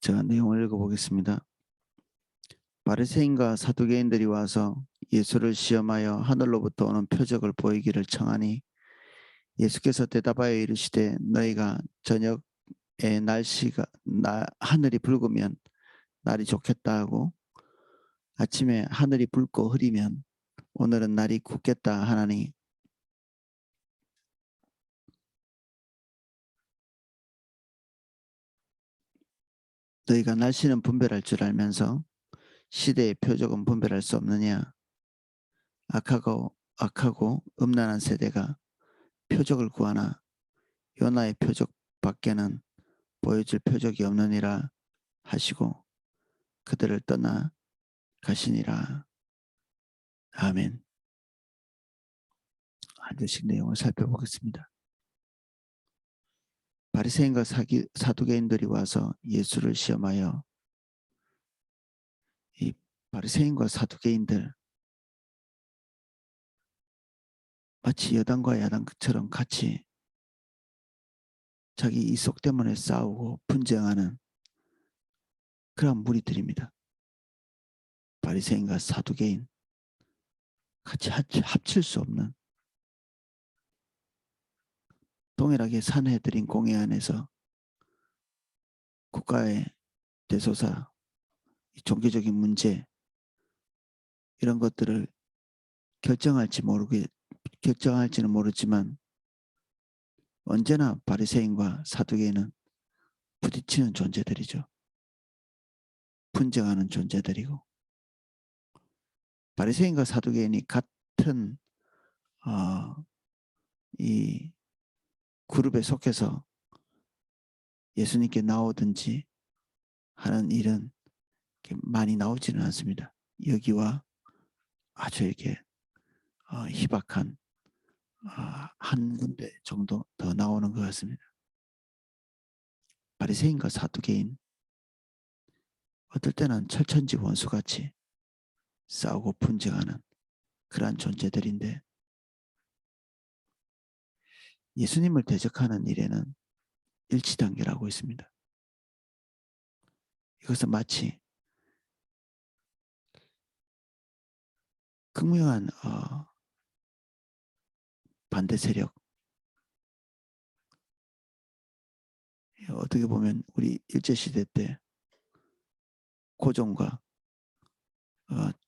제가 내용을 읽어보겠습니다. 바리새인과 사두개인들이 와서 예수를 시험하여 하늘로부터 오는 표적을 보이기를 청하니 예수께서 대답하여 이르시되 너희가 저녁에 하늘이 붉으면 날이 좋겠다 하고 아침에 하늘이 붉고 흐리면 오늘은 날이 굳겠다 하나니 너희가 날씨는 분별할 줄 알면서 시대의 표적은 분별할 수 없느냐. 악하고 음란한 세대가 표적을 구하나 요나의 표적 밖에는 보여줄 표적이 없느니라 하시고 그들을 떠나 가시니라. 아멘. 한 절씩 내용을 살펴보겠습니다. 바리새인과 사두개인들이 와서 예수를 시험하여 이 바리새인과 사두개인들 마치 여당과 야당처럼 같이 자기 이속 때문에 싸우고 분쟁하는 그런 무리들입니다. 바리새인과 사두개인 같이 합칠 수 없는 동일하게 산해드린 공회 안에서 국가의 대소사, 종교적인 문제 이런 것들을 결정할지는 모르지만 언제나 바리새인과 사두개인은 부딪히는 존재들이죠. 분쟁하는 존재들이고 바리새인과 사두개인이 같은 이 그룹에 속해서 예수님께 나오든지 하는 일은 많이 나오지는 않습니다. 여기와 아주 이렇게 희박한 한 군데 정도 더 나오는 것 같습니다. 바리새인과 사두개인 어떨 때는 철천지 원수같이 싸우고 분쟁하는 그러한 존재들인데 예수님을 대적하는 일에는 일치단결하고 있습니다. 이것은 마치 극명한 반대 세력, 어떻게 보면 우리 일제시대 때 고종과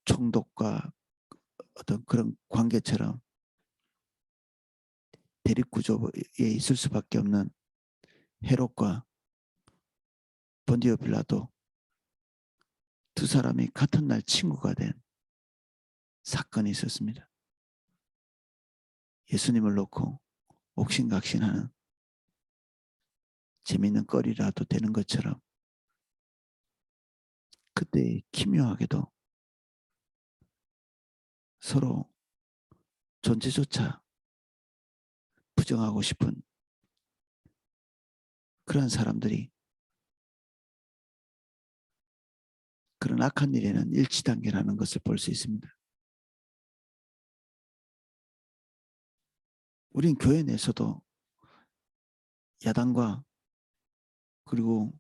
총독과 어떤 그런 관계처럼 대립구조에 있을 수밖에 없는 헤롯과 본디오 빌라도 두 사람이 같은 날 친구가 된 사건이 있었습니다. 예수님을 놓고 옥신각신하는 재미있는 거리라도 되는 것처럼 그때 기묘하게도 서로 존재조차 부정하고 싶은 그런 사람들이 그런 악한 일에는 일치단결하는 것을 볼 수 있습니다. 우린 교회 내에서도 야당과 그리고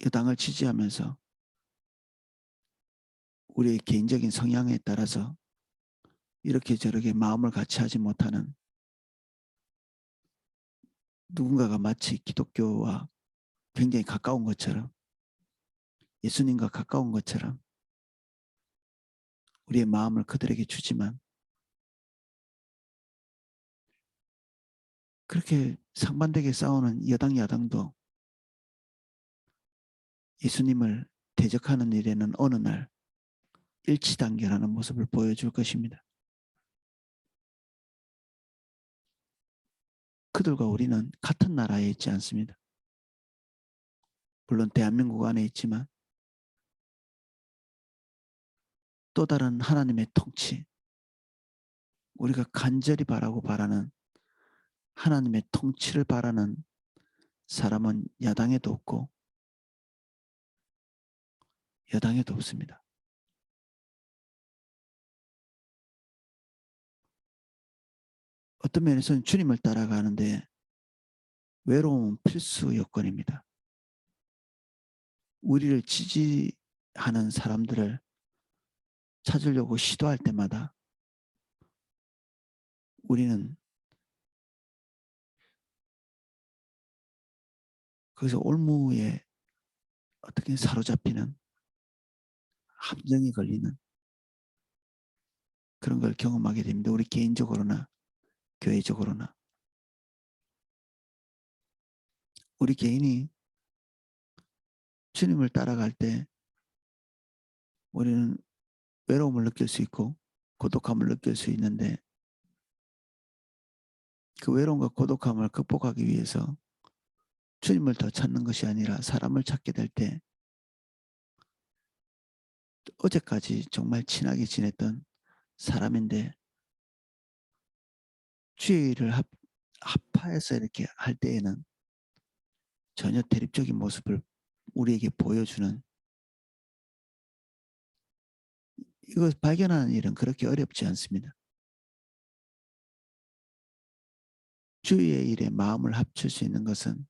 여당을 지지하면서 우리의 개인적인 성향에 따라서 이렇게 저렇게 마음을 같이 하지 못하는 누군가가 마치 기독교와 굉장히 가까운 것처럼 예수님과 가까운 것처럼 우리의 마음을 그들에게 주지만 그렇게 상반되게 싸우는 여당 야당도 예수님을 대적하는 일에는 어느 날 일치단결하는 모습을 보여줄 것입니다. 그들과 우리는 같은 나라에 있지 않습니다. 물론 대한민국 안에 있지만 또 다른 하나님의 통치, 우리가 간절히 바라는 하나님의 통치를 바라는 사람은 야당에도 없고 여당에도 없습니다. 어떤 면에서는 주님을 따라가는데 외로움은 필수 요건입니다. 우리를 지지하는 사람들을 찾으려고 시도할 때마다 우리는 거기서 올무에 어떻게 사로잡히는, 함정이 걸리는 그런 걸 경험하게 됩니다. 우리 개인적으로나 교회적으로나. 우리 개인이 주님을 따라갈 때 우리는 외로움을 느낄 수 있고 고독함을 느낄 수 있는데, 그 외로움과 고독함을 극복하기 위해서 주님을 더 찾는 것이 아니라 사람을 찾게 될 때, 어제까지 정말 친하게 지냈던 사람인데 주의 일을 합하여서 이렇게 할 때에는 전혀 대립적인 모습을 우리에게 보여주는, 이걸 발견하는 일은 그렇게 어렵지 않습니다. 주의 일에 마음을 합칠 수 있는 것은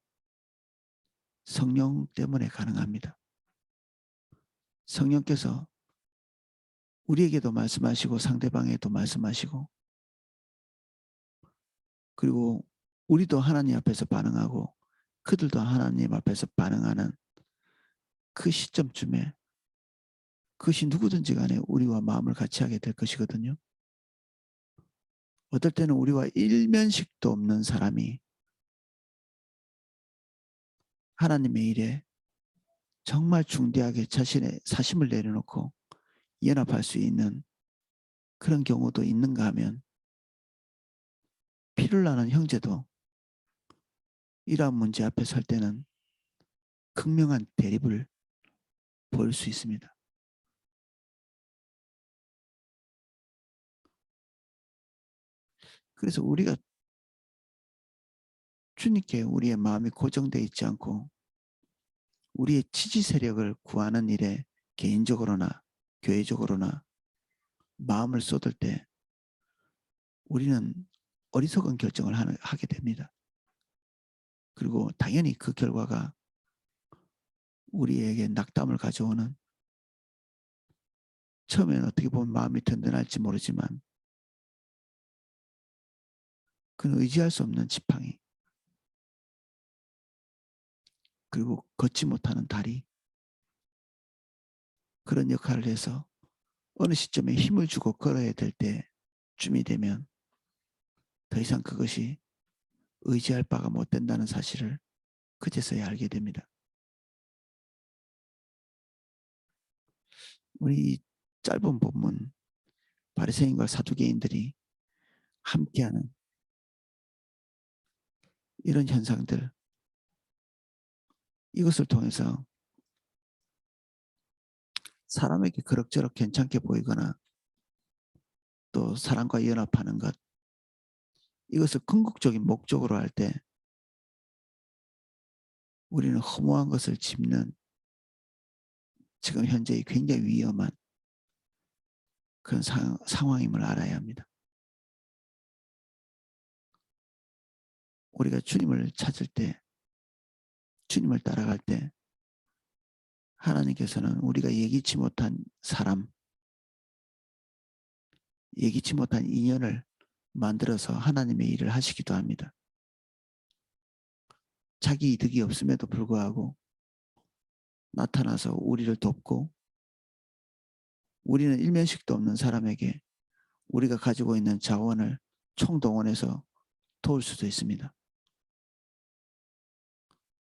성령 때문에 가능합니다. 성령께서 우리에게도 말씀하시고 상대방에게도 말씀하시고, 그리고 우리도 하나님 앞에서 반응하고 그들도 하나님 앞에서 반응하는 그 시점쯤에 그것이 누구든지 간에 우리와 마음을 같이 하게 될 것이거든요. 어떨 때는 우리와 일면식도 없는 사람이 하나님의 일에 정말 중대하게 자신의 사심을 내려놓고 연합할 수 있는 그런 경우도 있는가 하면, 피를 나는 형제도 이러한 문제 앞에 설 때는 극명한 대립을 보일 수 있습니다. 그래서 우리가 주님께 우리의 마음이 고정되어 있지 않고 우리의 지지 세력을 구하는 일에 개인적으로나 교회적으로나 마음을 쏟을 때 우리는 어리석은 결정을 하게 됩니다. 그리고 당연히 그 결과가 우리에게 낙담을 가져오는, 처음에는 어떻게 보면 마음이 든든할지 모르지만 그는 의지할 수 없는 지팡이, 그리고 걷지 못하는 다리, 그런 역할을 해서 어느 시점에 힘을 주고 걸어야 될 때쯤이 되면 더 이상 그것이 의지할 바가 못 된다는 사실을 그제서야 알게 됩니다. 우리 짧은 본문, 바리새인과 사두개인들이 함께하는 이런 현상들, 이것을 통해서 사람에게 그럭저럭 괜찮게 보이거나 또 사람과 연합하는 것, 이것을 궁극적인 목적으로 할 때 우리는 허무한 것을 짚는, 지금 현재 굉장히 위험한 그런 상황임을 알아야 합니다. 우리가 주님을 찾을 때, 주님을 따라갈 때 하나님께서는 우리가 예기치 못한 사람, 예기치 못한 인연을 만들어서 하나님의 일을 하시기도 합니다. 자기 이득이 없음에도 불구하고 나타나서 우리를 돕고, 우리는 일면식도 없는 사람에게 우리가 가지고 있는 자원을 총동원해서 도울 수도 있습니다.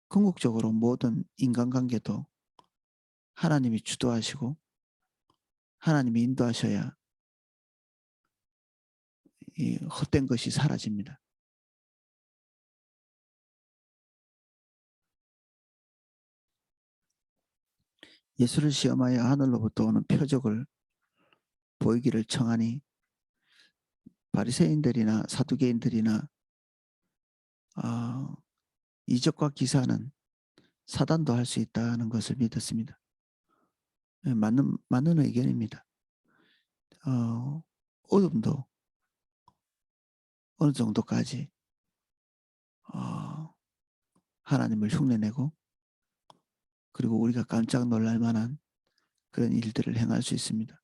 궁극적으로 모든 인간관계도 하나님이 주도하시고 하나님이 인도하셔야 이 헛된 것이 사라집니다. 예수를 시험하여 하늘로부터 오는 표적을 보이기를 청하니, 바리새인들이나 사두개인들이나 이적과 기사는 사단도 할 수 있다는 것을 믿었습니다. 맞는 의견입니다. 어둠도 어느 정도까지 하나님을 흉내내고 그리고 우리가 깜짝 놀랄 만한 그런 일들을 행할 수 있습니다.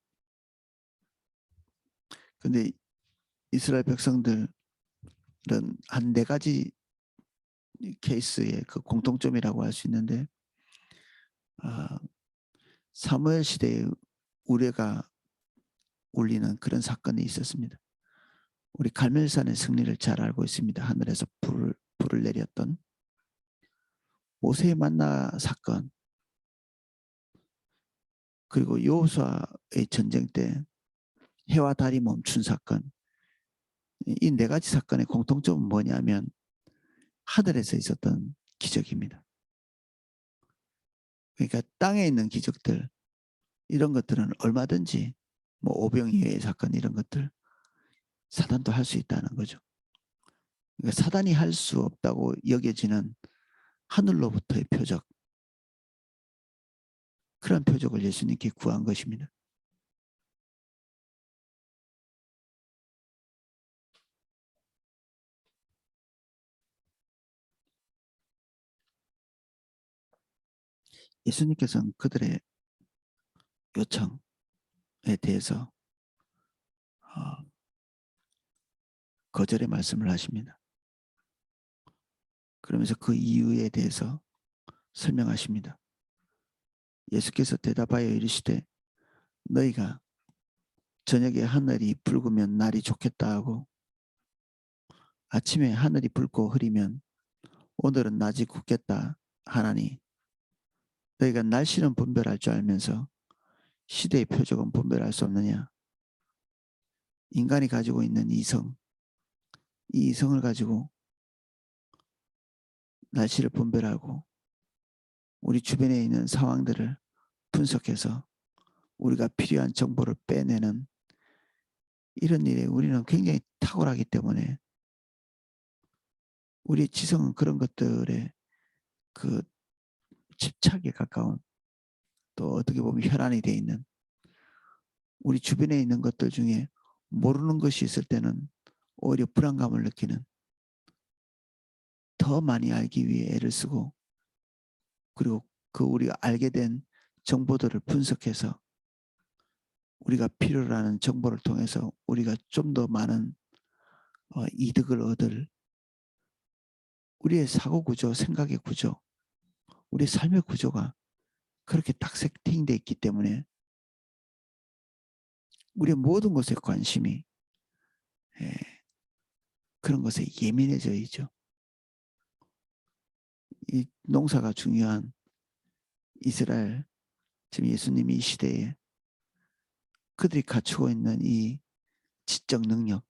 그런데 이스라엘 백성들은 한 4가지 케이스의 그 공통점이라고 할 수 있는데, 사무엘 시대에 우레가 울리는 그런 사건이 있었습니다. 우리 갈멜산의 승리를 잘 알고 있습니다. 하늘에서 불을 내렸던 모세 만나 사건, 그리고 여호수아의 전쟁 때 해와 달이 멈춘 사건. 이 4가지 사건의 공통점은 뭐냐면 하늘에서 있었던 기적입니다. 그러니까 땅에 있는 기적들, 이런 것들은 얼마든지 뭐 오병이어의 사건 이런 것들 사단도 할 수 있다는 거죠. 그러니까 사단이 할 수 없다고 여겨지는 하늘로부터의 표적, 그런 표적을 예수님께 구한 것입니다. 예수님께서는 그들의 요청에 대해서 거절의 말씀을 하십니다. 그러면서 그 이유에 대해서 설명하십니다. 예수께서 대답하여 이르시되 너희가 저녁에 하늘이 붉으면 날이 좋겠다 하고 아침에 하늘이 붉고 흐리면 오늘은 낮이 굳겠다 하나니 너희가 날씨는 분별할 줄 알면서 시대의 표적은 분별할 수 없느냐. 인간이 가지고 있는 이성, 이 이성을 가지고 날씨를 분별하고 우리 주변에 있는 상황들을 분석해서 우리가 필요한 정보를 빼내는 이런 일에 우리는 굉장히 탁월하기 때문에 우리의 지성은 그런 것들에 그 집착에 가까운, 또 어떻게 보면 혈안이 돼 있는, 우리 주변에 있는 것들 중에 모르는 것이 있을 때는 오히려 불안감을 느끼는, 더 많이 알기 위해 애를 쓰고, 그리고 그 우리가 알게 된 정보들을 분석해서 우리가 필요로 하는 정보를 통해서 우리가 좀 더 많은 이득을 얻을, 우리의 사고 구조, 생각의 구조, 우리의 삶의 구조가 그렇게 딱 세팅되어 있기 때문에 우리의 모든 것에 관심이 그런 것에 예민해져 있죠. 이 농사가 중요한 이스라엘, 지금 예수님이 이 시대에 그들이 갖추고 있는 이 지적 능력,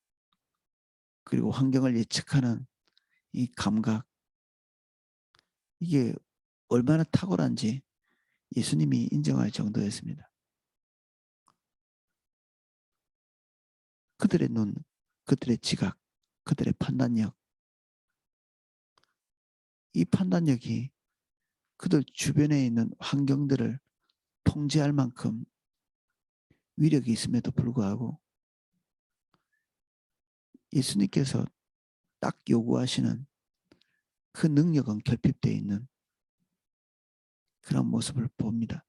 그리고 환경을 예측하는 이 감각, 이게 얼마나 탁월한지 예수님이 인정할 정도였습니다. 그들의 눈, 그들의 지각, 그들의 판단력, 이 판단력이 그들 주변에 있는 환경들을 통제할 만큼 위력이 있음에도 불구하고 예수님께서 딱 요구하시는 그 능력은 결핍되어 있는 그런 모습을 봅니다.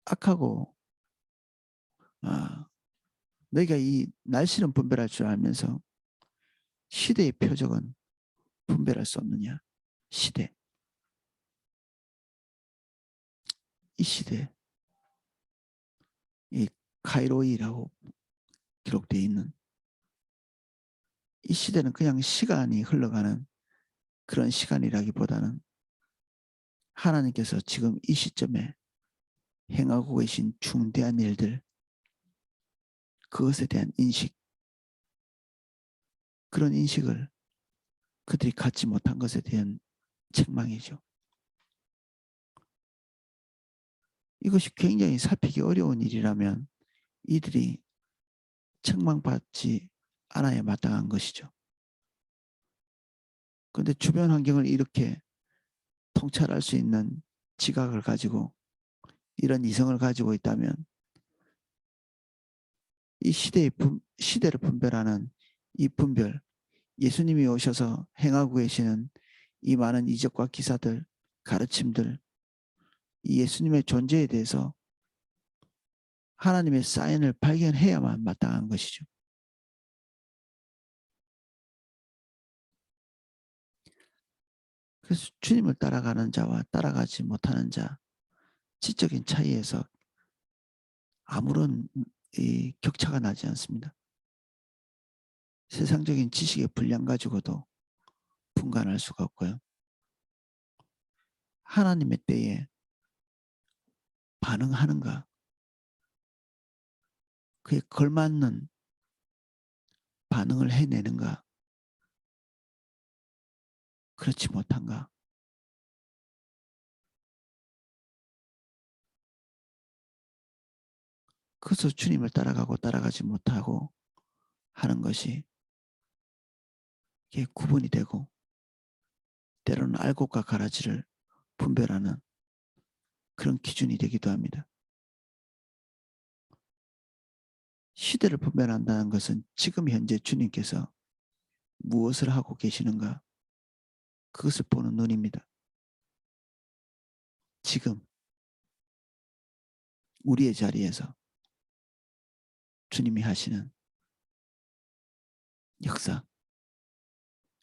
악하고 너희가 이 날씨는 분별할 줄 알면서 시대의 표적은 분별할 수 없느냐. 시대, 이 시대, 이 카이로이라고 기록되어 있는 이 시대는 그냥 시간이 흘러가는 그런 시간이라기보다는 하나님께서 지금 이 시점에 행하고 계신 중대한 일들, 그것에 대한 인식, 그런 인식을 그들이 갖지 못한 것에 대한 책망이죠. 이것이 굉장히 살피기 어려운 일이라면 이들이 책망받지 않아야 마땅한 것이죠. 그런데 주변 환경을 이렇게 통찰할 수 있는 지각을 가지고 이런 이성을 가지고 있다면 이 시대를 분별하는 이 분별, 예수님이 오셔서 행하고 계시는 이 많은 이적과 기사들, 가르침들, 이 예수님의 존재에 대해서 하나님의 사인을 발견해야만 마땅한 것이죠. 그래서 주님을 따라가는 자와 따라가지 못하는 자, 지적인 차이에서 아무런 이 격차가 나지 않습니다. 세상적인 지식의 분량 가지고도 분간할 수가 없고요. 하나님의 때에 반응하는가, 그에 걸맞는 반응을 해내는가, 그렇지 못한가. 그래서 주님을 따라가고 따라가지 못하고 하는 것이 이게 구분이 되고, 때로는 알곡과 가라지를 분별하는 그런 기준이 되기도 합니다. 시대를 분별한다는 것은 지금 현재 주님께서 무엇을 하고 계시는가, 그것을 보는 눈입니다. 지금 우리의 자리에서 주님이 하시는 역사,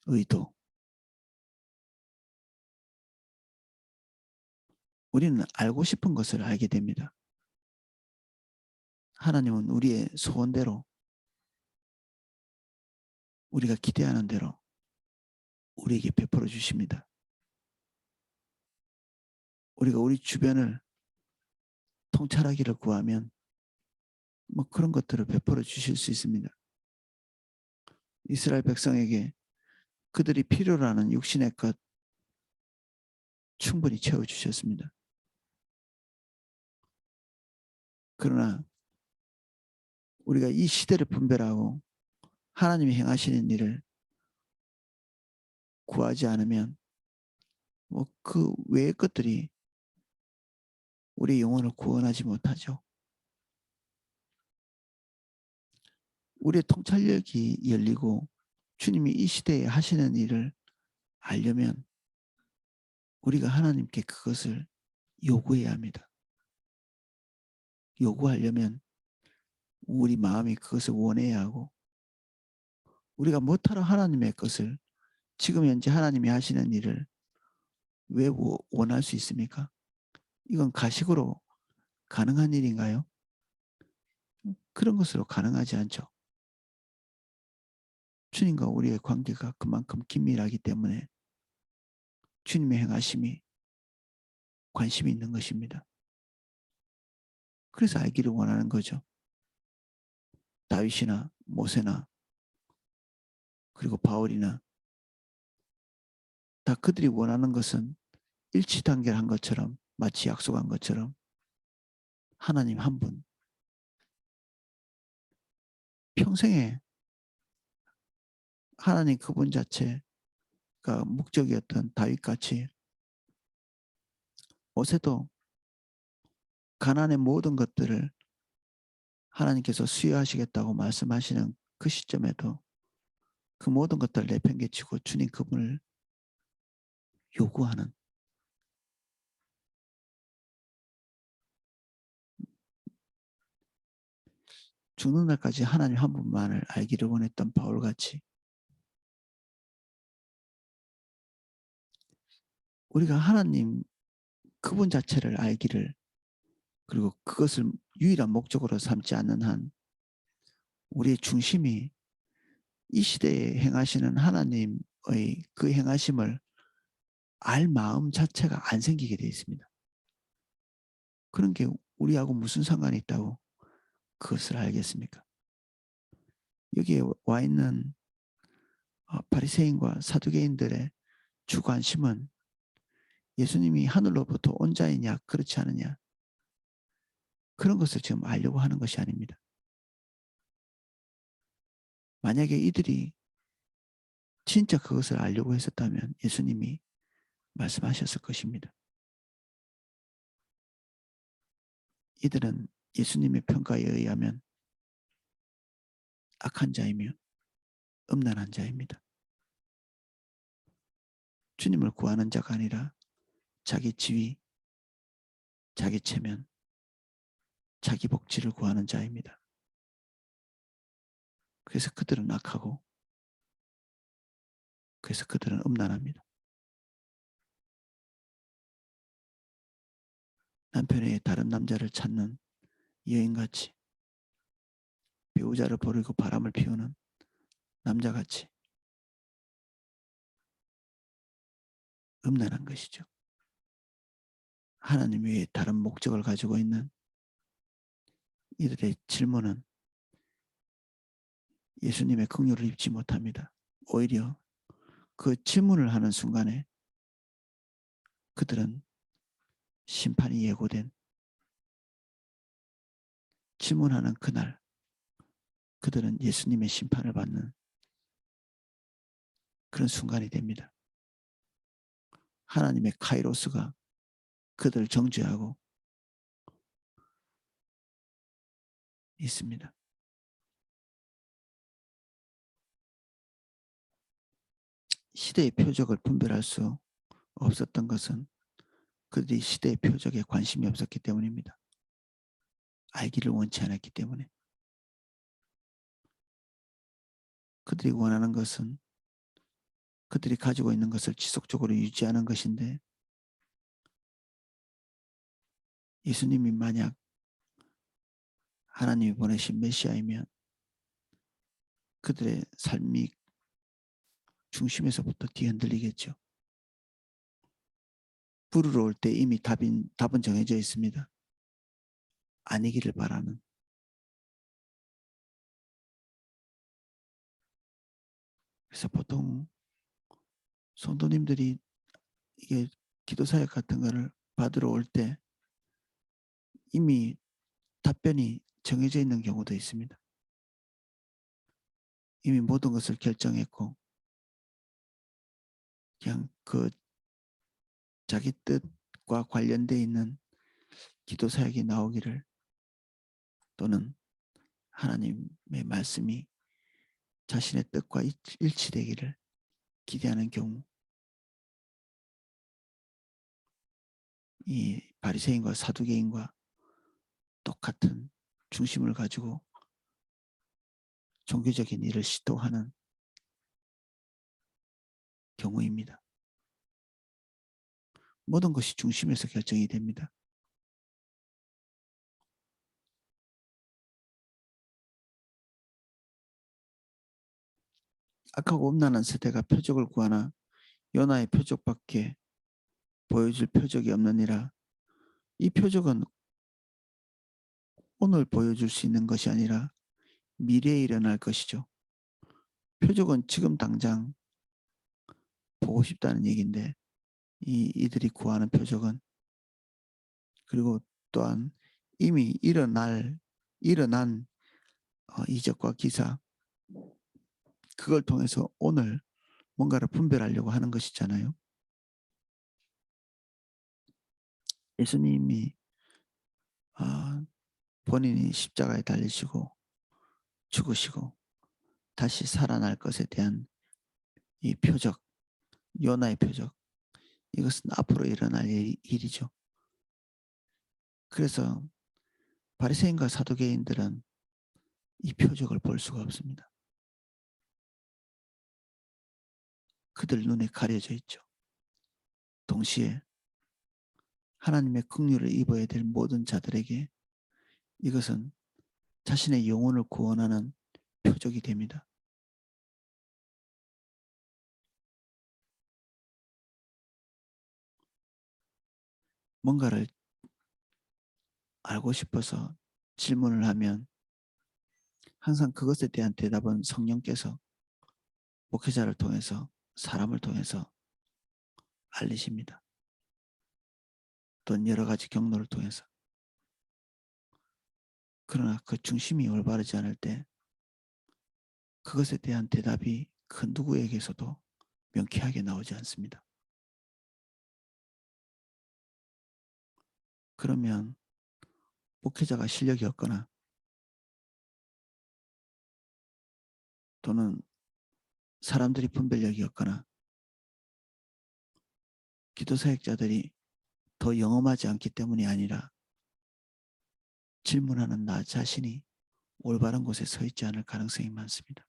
의도. 우리는 알고 싶은 것을 알게 됩니다. 하나님은 우리의 소원대로, 우리가 기대하는 대로 우리에게 베풀어 주십니다. 우리가 우리 주변을 통찰하기를 구하면 뭐 그런 것들을 베풀어 주실 수 있습니다. 이스라엘 백성에게 그들이 필요로 하는 육신의 것 충분히 채워주셨습니다. 그러나 우리가 이 시대를 분별하고 하나님이 행하시는 일을 구하지 않으면 뭐 그 외의 것들이 우리 영혼을 구원하지 못하죠. 우리의 통찰력이 열리고 주님이 이 시대에 하시는 일을 알려면 우리가 하나님께 그것을 요구해야 합니다. 요구하려면 우리 마음이 그것을 원해야 하고, 우리가 못하러 하나님의 것을, 지금 현재 하나님이 하시는 일을 왜 원할 수 있습니까? 이건 가식으로 가능한 일인가요? 그런 것으로 가능하지 않죠. 주님과 우리의 관계가 그만큼 긴밀하기 때문에 주님의 행하심이 관심이 있는 것입니다. 그래서 알기를 원하는 거죠. 다윗이나 모세나 그리고 바울이나 다 그들이 원하는 것은 일치단결한 것처럼, 마치 약속한 것처럼 하나님 한 분, 평생에 하나님 그분 자체가 목적이었던 다윗같이 모세도 가나안의 모든 것들을 하나님께서 수여하시겠다고 말씀하시는 그 시점에도 그 모든 것들을 내팽개치고 주님 그분을 요구하는, 죽는 날까지 하나님 한 분만을 알기를 원했던 바울같이 우리가 하나님 그분 자체를 알기를, 그리고 그것을 유일한 목적으로 삼지 않는 한 우리의 중심이 이 시대에 행하시는 하나님의 그 행하심을 알 마음 자체가 안 생기게 되어 있습니다. 그런 게 우리하고 무슨 상관이 있다고 그것을 알겠습니까? 여기에 와 있는 바리새인과 사두개인들의 주 관심은 예수님이 하늘로부터 온 자이냐 그렇지 않느냐, 그런 것을 지금 알려고 하는 것이 아닙니다. 만약에 이들이 진짜 그것을 알려고 했었다면 예수님이 말씀하셨을 것입니다. 이들은 예수님의 평가에 의하면 악한 자이며 음란한 자입니다. 주님을 구하는 자가 아니라 자기 지위, 자기 체면, 자기 복지를 구하는 자입니다. 그래서 그들은 악하고 그래서 그들은 음란합니다. 남편의 다른 남자를 찾는 여인같이 배우자를 버리고 바람을 피우는 남자같이 음란한 것이죠. 하나님 외에 다른 목적을 가지고 있는 이들의 질문은 예수님의 긍휼을 입지 못합니다. 오히려 그 질문을 하는 순간에 그들은 심판이 예고된 질문하는 그날 그들은 예수님의 심판을 받는 그런 순간이 됩니다. 하나님의 카이로스가 그들을 정죄하고 있습니다. 시대의 표적을 분별할 수 없었던 것은 그들이 시대의 표적에 관심이 없었기 때문입니다. 알기를 원치 않았기 때문에. 그들이 원하는 것은 그들이 가지고 있는 것을 지속적으로 유지하는 것인데 예수님이 만약 하나님이 보내신 메시아이면 그들의 삶이 중심에서부터 뒤흔들리겠죠. 부르러 올 때 이미 답은 정해져 있습니다. 아니기를 바라는. 그래서 보통 성도님들이 이게 기도사역 같은 거를 받으러 올 때 이미 답변이 정해져 있는 경우도 있습니다. 이미 모든 것을 결정했고 그냥 그 자기 뜻과 관련되어 있는 기도사역이 나오기를 또는 하나님의 말씀이 자신의 뜻과 일치되기를 기대하는 경우 이 바리새인과 사두개인과 똑같은 중심을 가지고 종교적인 일을 시도하는 경우입니다. 모든 것이 중심에서 결정이 됩니다. 악하고 음란한 세대가 표적을 구하나 요나의 표적밖에 보여줄 표적이 없느니라. 이 표적은 오늘 보여줄 수 있는 것이 아니라 미래에 일어날 것이죠. 표적은 지금 당장 보고 싶다는 얘기인데 이들이 구하는 표적은 그리고 또한 이미 일어난 이적과 기사 그걸 통해서 오늘 뭔가를 분별하려고 하는 것이잖아요. 예수님이 본인이 십자가에 달리시고 죽으시고 다시 살아날 것에 대한 이 표적, 요나의 표적 이것은 앞으로 일어날 일이죠. 그래서 바리새인과 사두개인들은 이 표적을 볼 수가 없습니다. 그들 눈에 가려져 있죠. 동시에 하나님의 긍휼을 입어야 될 모든 자들에게 이것은 자신의 영혼을 구원하는 표적이 됩니다. 뭔가를 알고 싶어서 질문을 하면 항상 그것에 대한 대답은 성령께서 목회자를 통해서 사람을 통해서 알리십니다. 또는 여러 가지 경로를 통해서. 그러나 그 중심이 올바르지 않을 때 그것에 대한 대답이 그 누구에게서도 명쾌하게 나오지 않습니다. 그러면 목회자가 실력이 없거나 또는 사람들이 분별력이 없거나 기도 사역자들이 더 영험하지 않기 때문이 아니라 질문하는 나 자신이 올바른 곳에 서 있지 않을 가능성이 많습니다.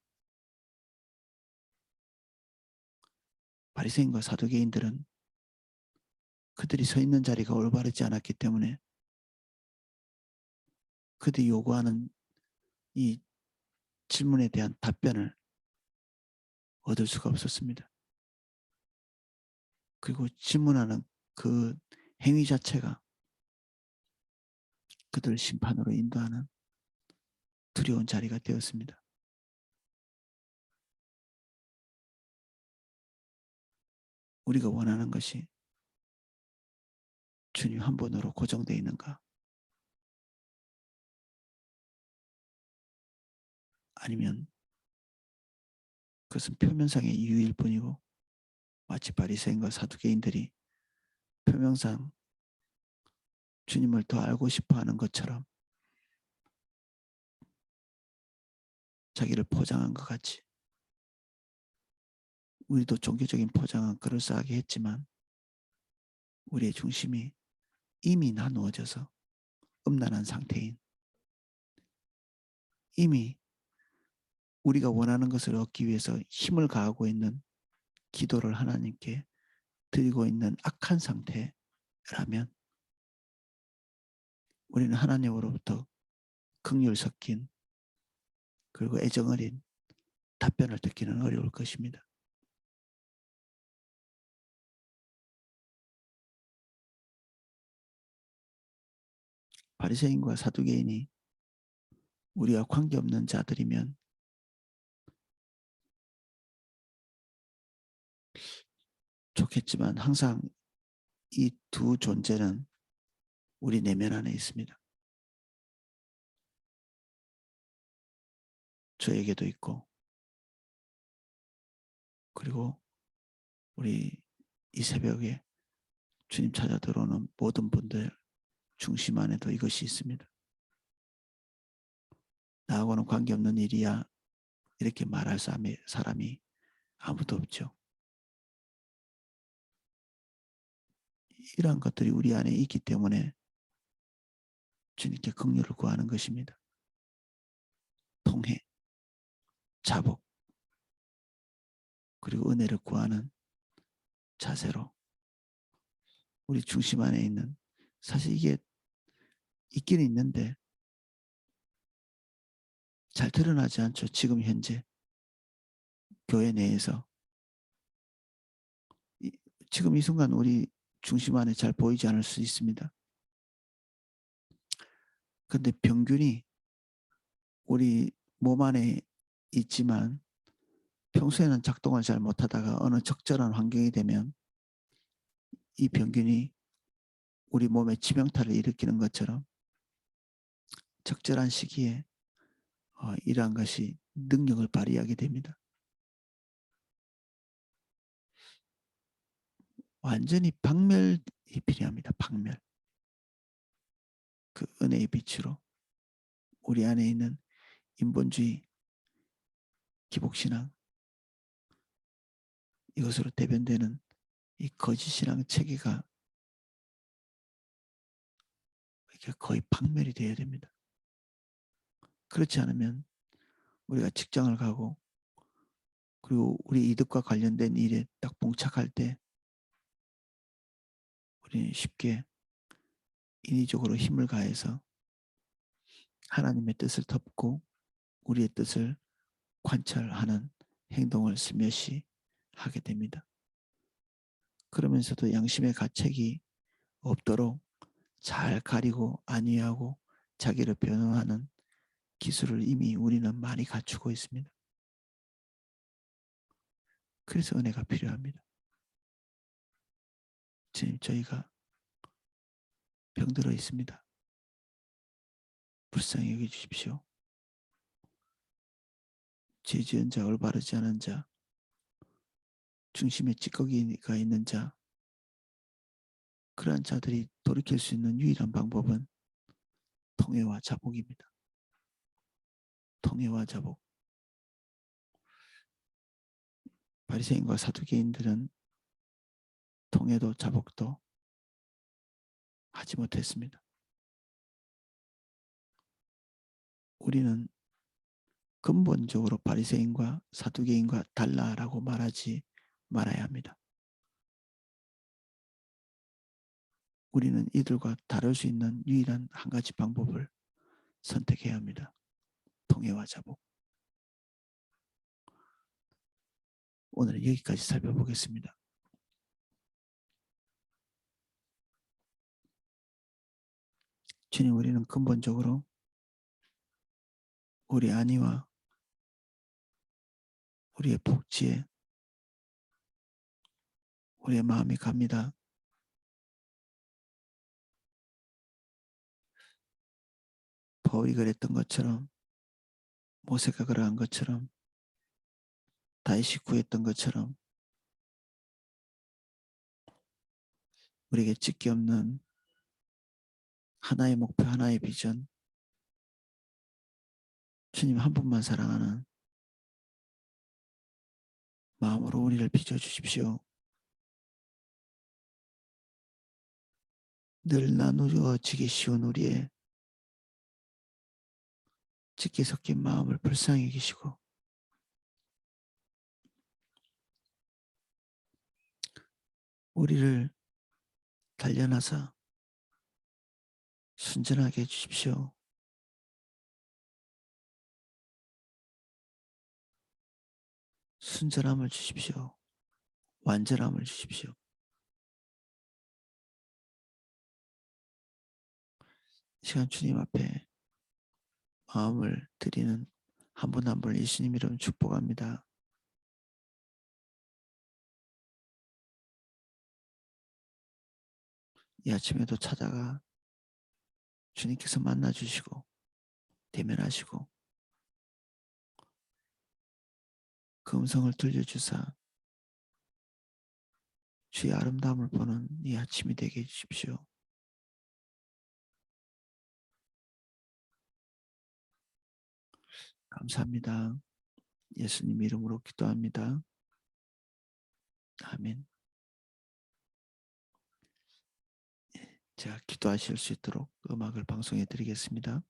바리새인과 사두개인들은 그들이 서 있는 자리가 올바르지 않았기 때문에 그들이 요구하는 이 질문에 대한 답변을 얻을 수가 없었습니다. 그리고 질문하는 그 행위 자체가 그들을 심판으로 인도하는 두려운 자리가 되었습니다. 우리가 원하는 것이 주님 한 분으로 고정되어 있는가? 아니면 그것은 표면상의 이유일 뿐이고 마치 바리새인과 사두개인들이 표면상 주님을 더 알고 싶어하는 것처럼 자기를 포장한 것 같이 우리도 종교적인 포장은 그럴싸하게 했지만 우리의 중심이 이미 나누어져서 음란한 상태인 이미 우리가 원하는 것을 얻기 위해서 힘을 가하고 있는 기도를 하나님께 드리고 있는 악한 상태라면 우리는 하나님으로부터 긍휼 섞인 그리고 애정 어린 답변을 듣기는 어려울 것입니다. 바리새인과 사두개인이 우리와 관계없는 자들이면 좋겠지만 항상 이 두 존재는 우리 내면 안에 있습니다. 저에게도 있고 그리고 우리 이 새벽에 주님 찾아 들어오는 모든 분들 중심 안에도 이것이 있습니다. 나하고는 관계없는 일이야 이렇게 말할 사람이 아무도 없죠. 이러한 것들이 우리 안에 있기 때문에 주님께 긍휼을 구하는 것입니다. 통해, 자복, 그리고 은혜를 구하는 자세로 우리 중심 안에 있는 사실 이게 있긴 있는데 잘 드러나지 않죠. 지금 현재 교회 내에서 지금 이 순간 우리 중심 안에 잘 보이지 않을 수 있습니다. 그런데 병균이 우리 몸 안에 있지만 평소에는 작동을 잘 못하다가 어느 적절한 환경이 되면 이 병균이 우리 몸에 치명타를 일으키는 것처럼 적절한 시기에 이러한 것이 능력을 발휘하게 됩니다. 완전히 박멸이 필요합니다. 박멸. 그 은혜의 빛으로 우리 안에 있는 인본주의, 기복신앙 이것으로 대변되는 이 거짓신앙 체계가 거의 박멸이 되어야 됩니다. 그렇지 않으면 우리가 직장을 가고 그리고 우리 이득과 관련된 일에 딱 봉착할 때 우리는 쉽게 인위적으로 힘을 가해서 하나님의 뜻을 덮고 우리의 뜻을 관철하는 행동을 슬며시 하게 됩니다. 그러면서도 양심의 가책이 없도록 잘 가리고 안위하고 자기를 변호하는 기술을 이미 우리는 많이 갖추고 있습니다. 그래서 은혜가 필요합니다. 주님, 저희가 병들어 있습니다. 불쌍히 여겨주십시오. 죄 지은 자, 올바르지 않은 자, 중심에 찌꺼기가 있는 자, 그러한 자들이 돌이킬 수 있는 유일한 방법은 통회와 자복입니다. 통회와 자복. 바리새인과 사두개인들은 통해도 자복도 하지 못했습니다. 우리는 근본적으로 바리새인과 사두개인과 달라라고 말하지 말아야 합니다. 우리는 이들과 다를 수 있는 유일한 한 가지 방법을 선택해야 합니다. 통해와 자복. 오늘은 여기까지 살펴보겠습니다. 주님, 우리는 근본적으로 우리 안위와 우리의 복지에 우리의 마음이 갑니다. 바울이 그랬던 것처럼, 모세가 그러한 것처럼, 다윗이 구했던 것처럼 우리에게 찢기 없는 하나의 목표, 하나의 비전, 주님 한 분만 사랑하는 마음으로 우리를 빚어주십시오. 늘 나누어지기 쉬운 우리의 찢기 섞인 마음을 불쌍히 여기시고 우리를 단련하사 순전하게 해주십시오. 순전함을 주십시오. 완전함을 주십시오. 이 시간 주님 앞에 마음을 드리는 한 분 한 분을 예수님 이름 축복합니다. 이 아침에도 찾아가 주님께서 만나주시고 대면하시고 그 음성을 들려주사 주의 아름다움을 보는 이 아침이 되게 해주십시오. 감사합니다. 예수님 이름으로 기도합니다. 아멘. 제가 기도하실 수 있도록 음악을 방송해 드리겠습니다.